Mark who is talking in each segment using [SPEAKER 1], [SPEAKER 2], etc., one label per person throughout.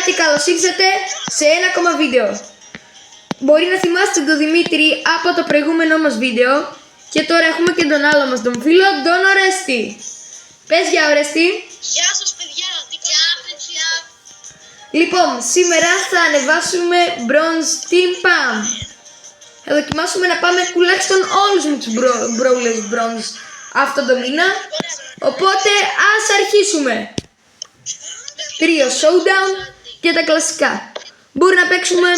[SPEAKER 1] και καλώς ήρθατε σε ένα ακόμα βίντεο. Μπορεί να θυμάστε τον Δημήτρη από το προηγούμενο μας βίντεο. Και τώρα έχουμε και τον άλλο μας τον φίλο, τον Ορέστη. Πες για Ορέστη.
[SPEAKER 2] Γεια σας παιδιά, τι κάνετε?
[SPEAKER 1] Λοιπόν, σήμερα θα ανεβάσουμε Bronze Team Pam. Θα δοκιμάσουμε να πάμε τουλάχιστον όλους με τους Brawlers Bronze αυτό το μήνα. Οπότε ας αρχίσουμε. Τρίο Showdown και τα κλασικά. Μπορεί να παίξουμε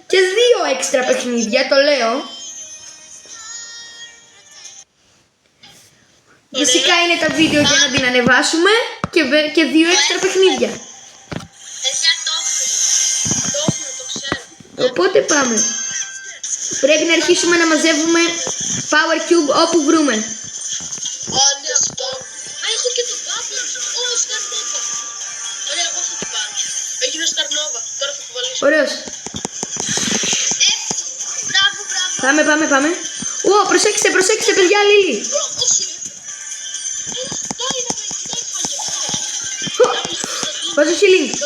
[SPEAKER 1] και 2 έξτρα παιχνίδια, το λέω. Φυσικά είναι τα βίντεο για να την ανεβάσουμε και 2 έξτρα παιχνίδια. Οπότε πάμε. Πρέπει να αρχίσουμε να μαζεύουμε Power Cube όπου βρούμε.
[SPEAKER 2] Ναι, αυτό. Έχω και το Bubble. Ω, Star Nova. Ωραία, εγώ θα το πάρω. Έγινε Star Nova. Τώρα θα το βαλήσω.
[SPEAKER 1] Ωραίος.
[SPEAKER 2] Μπράβο.
[SPEAKER 1] Πάμε. Ω, προσέξτε παιδιά, Λίλη.
[SPEAKER 2] Όχι.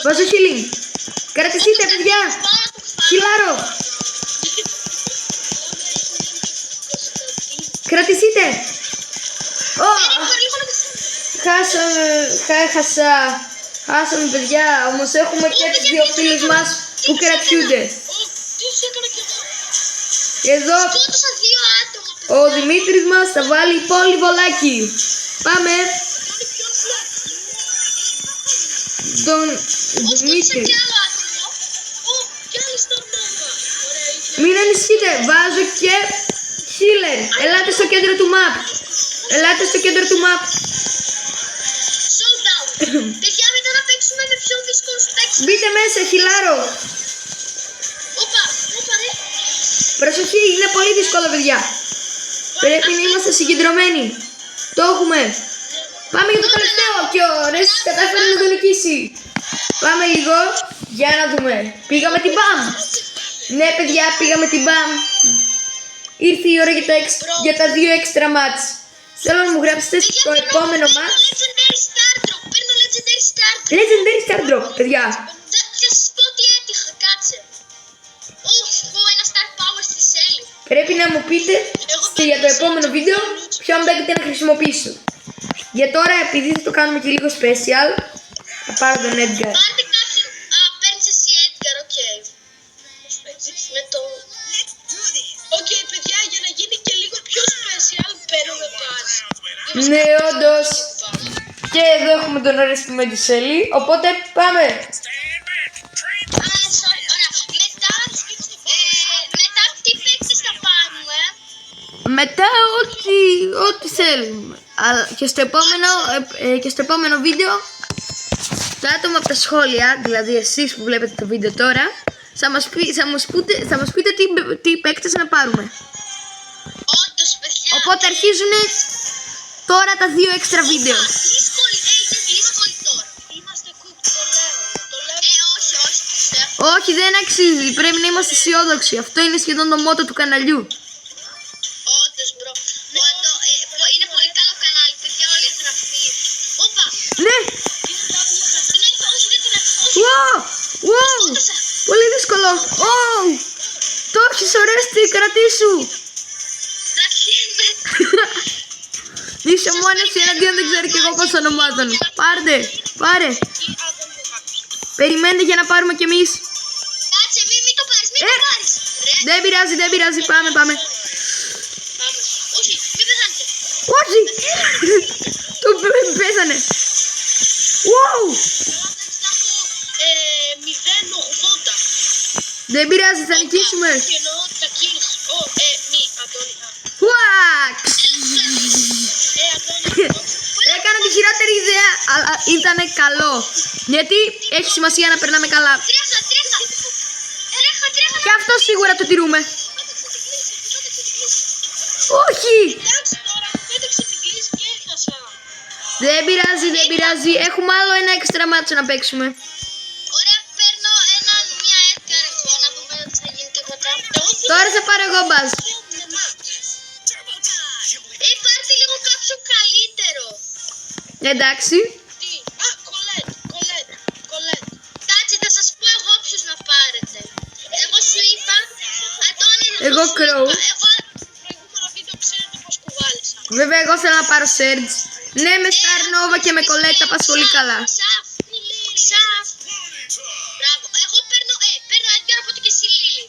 [SPEAKER 1] Βάζω healing. Κρατηθείτε παιδιά. Χιλάρο. Κρατηθείτε. Χάσαμε παιδιά. Όμως έχουμε και τις 2 φίλους μας που κρατιούνται. Εδώ ο Δημήτρης μας θα βάλει πολύ βολάκι. Πάμε. Τον Δημήτρη. Μην ανησυχείτε, βάζω και healer. Ελάτε στο κέντρο του map.
[SPEAKER 2] Παιδιά, μετά να παίξουμε με πιο δύσκολους παίκτες.
[SPEAKER 1] Μπείτε μέσα, χιλάρο.
[SPEAKER 2] Όπα, ρε.
[SPEAKER 1] Προσοχή, είναι πολύ δύσκολο παιδιά. Πρέπει να είμαστε συγκεντρωμένοι. Το έχουμε. Πάμε για το τελευταίο και ο Ρέστης κατάφερε να το νικήσει. Πάμε λίγο για να δούμε. Πήγαμε την BAM. Ναι παιδιά, πήγαμε την BAM. Ήρθε η ώρα για τα 2 έξτρα μάτς. Θέλω να μου γράψετε στο επόμενο μάτς.
[SPEAKER 2] Παίρνω Legendary Star Drop.
[SPEAKER 1] Legendary Star Drop, παιδιά.
[SPEAKER 2] Θα σας πω τι έτυχα, κάτσε. Έχω ένα Star Power στη Shelly.
[SPEAKER 1] Πρέπει να μου πείτε για το επόμενο βίντεο ποιον παίκτε να χρησιμοποιήσω. Για τώρα, επειδή θα το κάνουμε και λίγο special, θα πάρω τον Edgar.
[SPEAKER 2] Πάρτε κάποιον. Παίρνεις εσύ Edgar, οκ. Με το... Οκ, παιδιά, για να γίνει και λίγο πιο special, παίρνουμε πάλι.
[SPEAKER 1] Ναι, όντως. Και εδώ έχουμε τον Ορέστη με τη Σέλη, οπότε πάμε.
[SPEAKER 2] Μετά τι παίκτες θα πάρουμε?
[SPEAKER 1] Μετά ό,τι θέλουμε. Και στο επόμενο βίντεο, τα άτομα από τα σχόλια, δηλαδή εσείς που βλέπετε το βίντεο τώρα, θα μας πείτε τι παίκτες να πάρουμε.
[SPEAKER 2] Όντως, παιδιά.
[SPEAKER 1] Οπότε αρχίζουν τώρα τα 2 έξτρα βίντεο.
[SPEAKER 2] Είναι δύσκολη τώρα. Είμαστε κουκ, το λέω. Όχι.
[SPEAKER 1] Όχι, δεν αξίζει. Πρέπει να είμαστε αισιόδοξοι. Αυτό είναι σχεδόν το μότο του καναλιού.
[SPEAKER 2] Όντως, μπρο. Είναι πολύ καλό κανάλι, παιδιά, όλοι εγγραφεί. Όπα.
[SPEAKER 1] Ναι.
[SPEAKER 2] Όχι, δεν την έχω.
[SPEAKER 1] Wow. Πολύ δύσκολο. Το έχεις, Ορέστη, κρατήσου.
[SPEAKER 2] Κρατιέμαι.
[SPEAKER 1] Είσαι μόνος σου εναντίον, δεν ξέρω κι εγώ πώς ονομάζουν. Πάρε. Περιμένετε για να πάρουμε κι εμείς.
[SPEAKER 2] Κάτσε, μην το πάρεις, μην το πάρεις.
[SPEAKER 1] Δεν πειράζει, πάμε.
[SPEAKER 2] Όχι, μην πεθάνετε.
[SPEAKER 1] Όχι. Το πέθανε. Wow.
[SPEAKER 2] Έχω 0-80.
[SPEAKER 1] Δεν πειράζει, θα νικήσουμε.
[SPEAKER 2] Και εννοώ τα kills. Αντώνη.
[SPEAKER 1] Ουακ. Έκανα τη χειρότερη ιδέα, αλλά ήταν καλό. Γιατί έχει σημασία να περνάμε καλά.
[SPEAKER 2] Τρέχα.
[SPEAKER 1] Και αυτό σίγουρα το τηρούμε. Όχι.
[SPEAKER 2] Εντάξει τώρα, πέταξε την κλίση και έχασα.
[SPEAKER 1] Δεν πειράζει. Έχουμε άλλο ένα έξτρα μάτσο να παίξουμε.
[SPEAKER 2] Ωραία, παίρνω μια Edgar εγώ, να δούμε αν θα γίνει τίποτα.
[SPEAKER 1] Τώρα θα πάρω εγώ μπάζ.
[SPEAKER 2] Πάρτε λίγο κάποιο καλύτερο.
[SPEAKER 1] Εντάξει.
[SPEAKER 2] Τι? Κολέτ. Κάτσε, θα σας πω
[SPEAKER 1] Crow.
[SPEAKER 2] Εγώ προηγούμενο βίντεο ξέρετε πως κουβάλισα.
[SPEAKER 1] Βέβαια, εγώ θέλω να πάρω Surge. Ναι, με Star Nova και με Colette πας πολύ καλά.
[SPEAKER 2] Ξαφ. Μπράβο. Εγώ παίρνω Edgar, οπότε και εσύ Lily.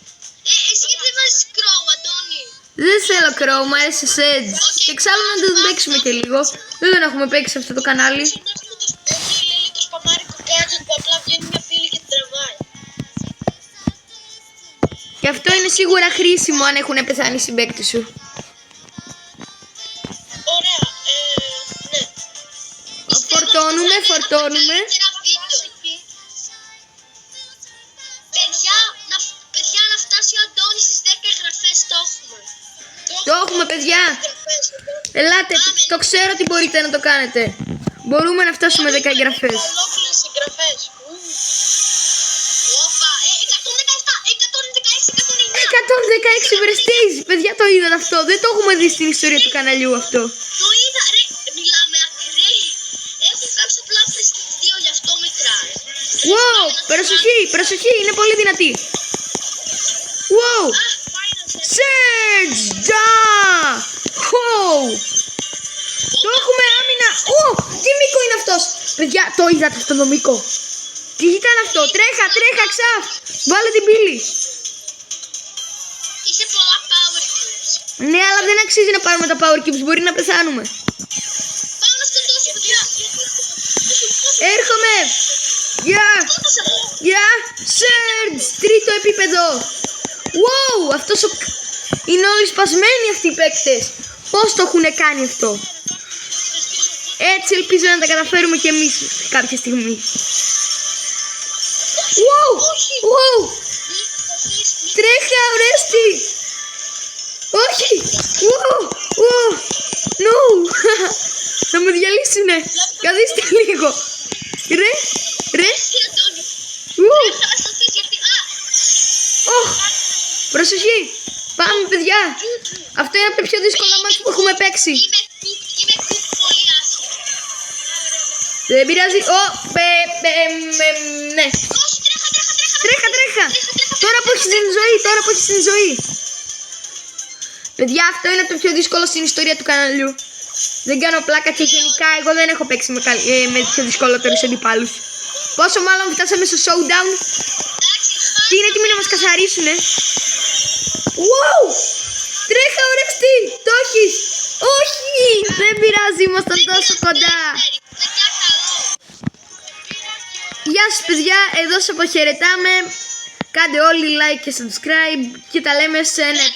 [SPEAKER 2] Εσύ γιατί δεν βάζεις Crow, Αντώνη?
[SPEAKER 1] Δεν θέλω Crow, μου αρέσει Surge. Και εξάλλου να τον παίξουμε και λίγο. Δεν τον έχουμε παίξει σε αυτό το κανάλι.
[SPEAKER 2] Έχει η Lily το σπαμάρικο gadget που απλά βγαίνει μια πύλη και την τραβάει.
[SPEAKER 1] Και αυτό είναι σίγουρα χρήσιμο αν έχουν πεθάνει οι συμπαίκτες σου.
[SPEAKER 2] Ωραία, ναι.
[SPEAKER 1] Φορτώνουμε.
[SPEAKER 2] Παιδιά, να φτάσει ο Αντώνης στις 10 εγγραφές, το έχουμε.
[SPEAKER 1] Το έχουμε, παιδιά. Ελάτε, το ξέρω ότι μπορείτε να το κάνετε. Μπορούμε να φτάσουμε 10 εγγραφές.
[SPEAKER 2] Ολόκληρες εγγραφές. Όπα,
[SPEAKER 1] 116 prestige. Παιδιά, το είδατε αυτό? Δεν το έχουμε δει στην ιστορία του καναλιού αυτό.
[SPEAKER 2] Το είδα, ρε, μιλάμε ακραίοι. Έχουν κάποιους απλά prestige 2, γι' αυτό μετράει.
[SPEAKER 1] Wow, προσοχή, είναι πολύ δυνατή. Wow, Surge, το έχουμε άμυνα. Τι μήκο είναι αυτός? Παιδιά, το είδατε αυτό το μήκο? Τι ήταν αυτό? Τρέχα, Ξαφ. Βάλε την πύλη.
[SPEAKER 2] Είχε πολλά power cubes.
[SPEAKER 1] Ναι, αλλά δεν αξίζει να πάρουμε τα power cubes, μπορεί να πεθάνουμε.
[SPEAKER 2] Πάω να σκοτώσω, παιδιά.
[SPEAKER 1] Έρχομαι. Γεια, Surge, τρίτο επίπεδο. Wow, αυτός είναι όλοι σπασμένοι αυτοί οι παίκτες. Πώς το έχουν κάνει αυτό? Έτσι ελπίζω να τα καταφέρουμε κι εμείς κάποια στιγμή. Wow. Τρέχα, Ορέστη. Όχι. Wow. No. Θα με διαλύσουνε. Καθίστε λίγο. Ρε. Προσοχή. Πάμε, παιδιά. Αυτό είναι από τα πιο δύσκολα μάτς που έχουμε παίξει.
[SPEAKER 2] Είμαι cooked πολύ άσχημα.
[SPEAKER 1] Δεν πειράζει. Ναι. Τρέχα. Τώρα που έχεις την ζωή. Παιδιά, αυτό είναι το πιο δύσκολο στην ιστορία του καναλιού. Δεν κάνω πλάκα και γενικά εγώ δεν έχω παίξει με πιο δυσκολότερους αντιπάλους. Πόσο μάλλον φτάσαμε στο showdown. Τι είναι έτοιμοι να μας καθαρίσουνε. Wow! Τρέχα, Ορέστη! Το έχεις! Όχι! Δεν πειράζει, ήμασταν τόσο κοντά. Γεια σας, παιδιά, εδώ σας αποχαιρετάμε. Κάντε όλοι like και subscribe και τα λέμε σε ένα επόμενο.